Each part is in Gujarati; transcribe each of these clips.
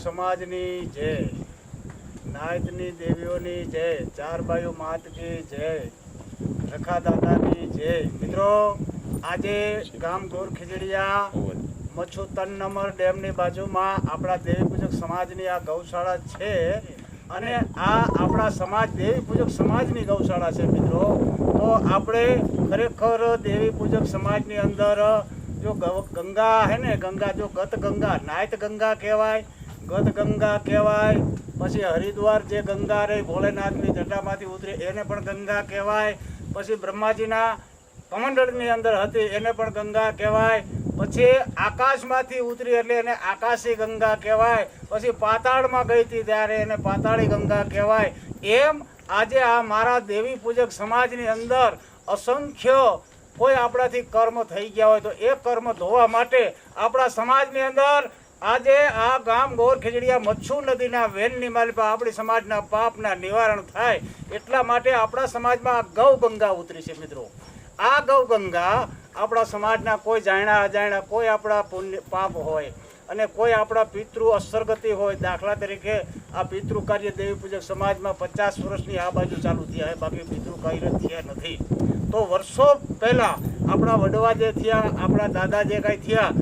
સમાજની જય, નાયતની દેવીઓની જય, ચાર બાયુ માતની જય, રખા દાદાની જય. મિત્રો આજે ગામ ગોર ખીજડીયા મચ્છુ 3 નંબર ડેમની બાજુમાં આપણા દેવી પૂજક સમાજની આ ગૌશાળા છે અને આ આપણા સમાજ દેવી પૂજક સમાજની ગૌશાળા છે. મિત્રો તો આપણે ખરેખર દેવી પૂજક સમાજની અંદર જો ગંગા હે ને, ગંગા જો ગત ગંગા નાયત ગંગા કહેવાય, ગત ગંગા કહેવાય, પછી હરિદ્વાર જે ગંગા રહી ભોલેનાથની જટામાંથી ઉતરી એને પણ ગંગા કહેવાય, પછી બ્રહ્માજીના કમંડળની અંદર હતી એને પણ ગંગા કહેવાય, પછી આકાશમાંથી ઉતરી એટલે એને આકાશી ગંગા કહેવાય, પછી પાતાળમાં ગઈ હતી ત્યારે એને પાતાળી ગંગા કહેવાય. એમ આજે આ મારા દેવી પૂજક સમાજની અંદર અસંખ્ય કોઈ આપણાથી કર્મ થઈ ગયા હોય તો એ કર્મ ધોવા માટે આપણા સમાજની અંદર આજે આ ગામ ગોર ખીજડીયા મચ્છુ નદીના વેનની માલિપા આપણી સમાજના પાપના નિવારણ થાય એટલા માટે આપણા સમાજમાં ગૌ ગંગા ઉતરી છે. મિત્રો આ ગૌ ગંગા આપણા સમાજના કોઈ જાણ્યા અજાણ્યા કોઈ આપણા પુણ્ય પાપ હોય અને કોઈ આપણા પિતૃ અસરગતિ હોય, દાખલા તરીકે આ પિતૃ કાર્ય દેવી પૂજક સમાજમાં 50 વર્ષની આ બાજુ ચાલુ થયા, બાકી પિતૃ કાર્ય થયા નથી. તો વર્ષો પહેલાં આપણા વડવા જે થયા, આપણા દાદા જે કાંઈ થયા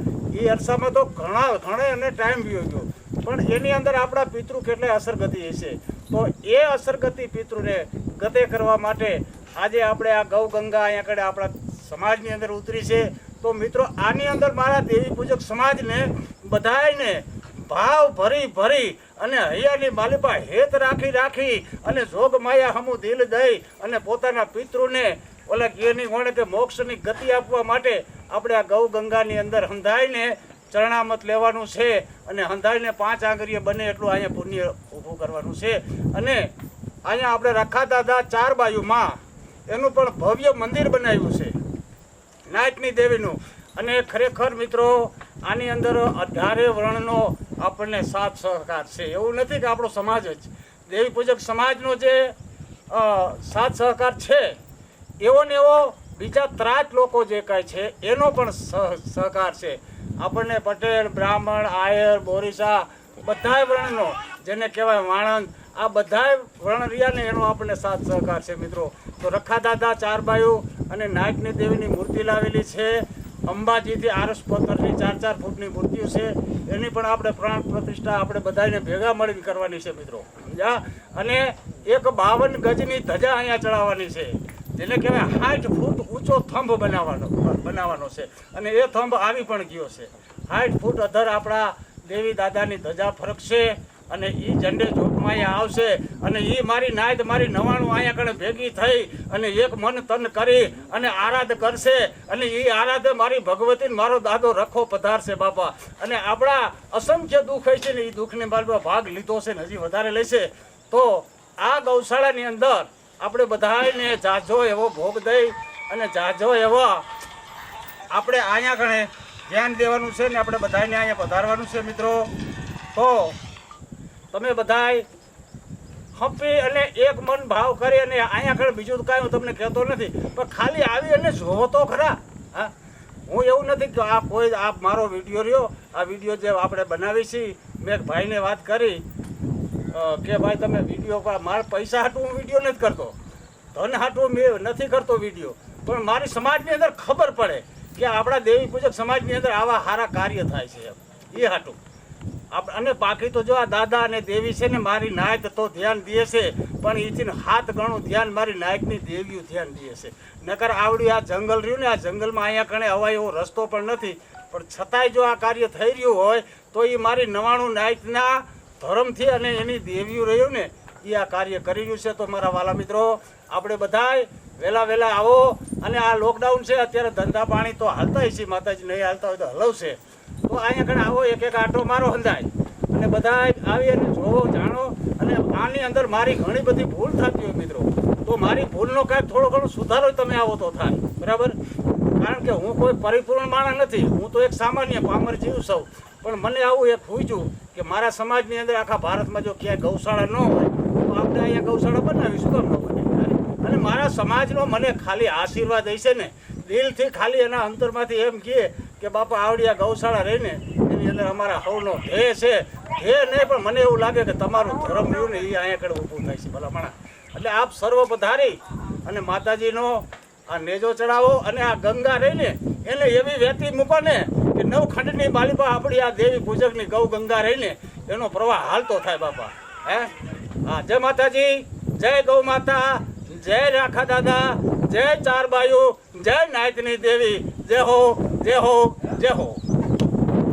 એ અરસામાં તો ઘણે અને ટાઈમ વયો ગયો, પણ એની અંદર આપણા પિતૃ કેટલાય અસરગતિ હશે. તો એ અસરગતિ પિતૃને ગતે કરવા માટે આજે આપણે આ ગૌ ગંગા અહીંયા કડે આપણા સમાજની અંદર ઉતરી છે. તો મિત્રો આની અંદર મારા દેવી પૂજક સમાજને બધાયને ભાવ ભરી અને હૈયાની માલિપા હેત રાખી અને જોગ માયા હમું દિલ દઈ અને પોતાના પિતૃને ઓલા ગીરની ગોણે કે મોક્ષની ગતિ આપવા માટે આપણે આ ગૌ ગંગાની અંદર હંધાઈને ચરણામત લેવાનું છે અને હંધાઈને 5 આંગળીએ બને એટલું અહીંયા પુણ્ય ઊભું કરવાનું છે. અને અહીંયા આપણે રખા દાદા 4 બાયુમાં એનું પણ ભવ્ય મંદિર બનાવ્યું છે નાયકની દેવીનું. અને ખરેખર મિત્રો આની અંદર 18 વર્ણનો આપણને સાથ સહકાર છે. એવું નથી કે આપણો સમાજ જ દેવી પૂજક સમાજનો જે સાથ સહકાર છે એવો ને એવો બીજા ત્રાટ લોકો જે કાંઈ છે એનો પણ સહકાર છે. આપણને પટેલ, બ્રાહ્મણ, આયર, બોરીસા બધાય વર્ણનો જેને કહેવાય વાણંદ, આ બધાય વર્ણ રહ્યાને એનો આપણને સાથ સહકાર છે. મિત્રો તો રખા દાદા 4 બાયુ અને નાયકની દેવીની મૂર્તિ લાવેલી છે. અંબાજીથી આરસ પથ્થરની 4-4 ફૂટની મૂર્તિઓ છે, એની પણ આપણે પ્રાણ પ્રતિષ્ઠા આપણે બધાને ભેગા મળીને કરવાની છે. મિત્રો સમજ્યા. અને એક 52 ગજની ધજા અહીંયા ચડાવવાની છે, જેને કહેવાય 60 ફૂટ ઊંચો થંભ બનાવવાનો છે. અને એ થંભ આવી પણ ગયો છે. 60 ફૂટ અધર આપણા દેવી દાદાની ધજા ફરકશે અને એ ઝંડે જોગમાયા આવશે. અને એ મારી નાયત મારી 99 અહીંયા કણે ભેગી થઈ અને એક મન તન કરી અને આરાધ કરશે. અને એ આરાધ મારી ભગવતીને મારો દાદો રખો પધારશે બાપા. અને આપણા અસંખ્ય દુઃખ હોય છે ને એ દુઃખની બાબતમાં ભાગ લીધો છે ને હજી વધારે લેશે. તો આ ગૌશાળાની અંદર આપણે બધાને જાજો એવો ભોગ દઈ અને જાજો એવા આપણે અહીંયા કણે ધ્યાન દેવાનું છે ને આપણે બધાને અહીંયા પધારવાનું છે. મિત્રો તો તમે બધાય હંપી અને એક મન ભાવ કરી અને અહીંયા આગળ બીજું તો કાંઈ હું તમને કહેતો નથી, પણ ખાલી આવી અને જોવો તો ખરા. હા, હું એવું નથી કે આ કોઈ આ મારો વિડીયો રહ્યો, આ વિડીયો જે આપણે બનાવી છીએ, મેં એક ભાઈને વાત કરી કે ભાઈ તમે વિડીયો મારા પૈસા હાટું હું વિડીયો નથી કરતો, ધન હાટું મેં નથી કરતો વિડીયો, પણ મારી સમાજની અંદર ખબર પડે કે આપણા દેવી પૂજક સમાજની અંદર આવા સારા કાર્ય થાય છે એ હાટું. અને બાકી તો જો આ દાદા અને દેવી છે ને મારી નાયક તો ધ્યાન દે છે, પણ એથી 7 ગણું ધ્યાન મારી નાયકની દેવીઓ ધ્યાન દે છે. નકર આવડ્યું આ જંગલ રહ્યું ને, આ જંગલમાં અહીંયા કણે હવાય એવો રસ્તો પણ નથી, પણ છતાંય જો આ કાર્ય થઈ રહ્યું હોય તો એ મારી 99 નાયકના ધર્મથી અને એની દેવીઓ રહ્યું ને એ આ કાર્ય કરી રહ્યું છે. તો મારા વાલા મિત્રો આપણે બધાય વહેલા આવો. અને આ લોકડાઉન છે અત્યારે ધંધા પાણી તો હાલતા હશે, માતાજી નહીં હાલતા હોય તો હલવશે. તો અહીંયા કણે આવો, એક આંટો મારો હંધાય અને બધા આવી અને જોવો જાણો. અને આની અંદર મારી ઘણી બધી ભૂલ થતી હોય મિત્રો, તો મારી ભૂલનો કાંઈક થોડો ઘણો સુધારો તમે આવો તો થાય. બરાબર, કારણ કે હું કોઈ પરિપૂર્ણ માણસ નથી, હું તો એક સામાન્ય પામર જીવ છું. પણ મને આવું એક સૂઝ્યું કે મારા સમાજની અંદર આખા ભારતમાં જો ક્યાંય ગૌશાળા ન હોય તો આપણે અહીંયા ગૌશાળા બનાવીશું, કેમ ન બને. અને મારા સમાજનો મને ખાલી આશીર્વાદ હશે ને, દિલથી ખાલી એના અંતરમાંથી એમ કહે કે બાપા આવડિયા ગૌશાળા રહીને એની અંદર અમારા સૌનો ધ્યેય છે એ નહીં, પણ મને એવું લાગે કે તમારું ધર્મ રહ્યું ને એ અહીંયા કડે ઊભું થાય છે ભલામણા. એટલે આપ સર્વ પધારી અને માતાજીનો આ નેજો ચડાવો અને આ ગંગા રહીને એને એવી વહેતી મૂકો ને કે નવખંડની બાલીપા આપણી આ દેવી પૂજકની ગૌ ગંગા રહીને એનો પ્રવાહ હાલતો થાય બાપા. હે હા, જય માતાજી, જય ગૌ માતા, જય રાખા દાદા, જય ચાર બાયુ, જય નાયતની દેવી, જય હો, જય હો, જય હો.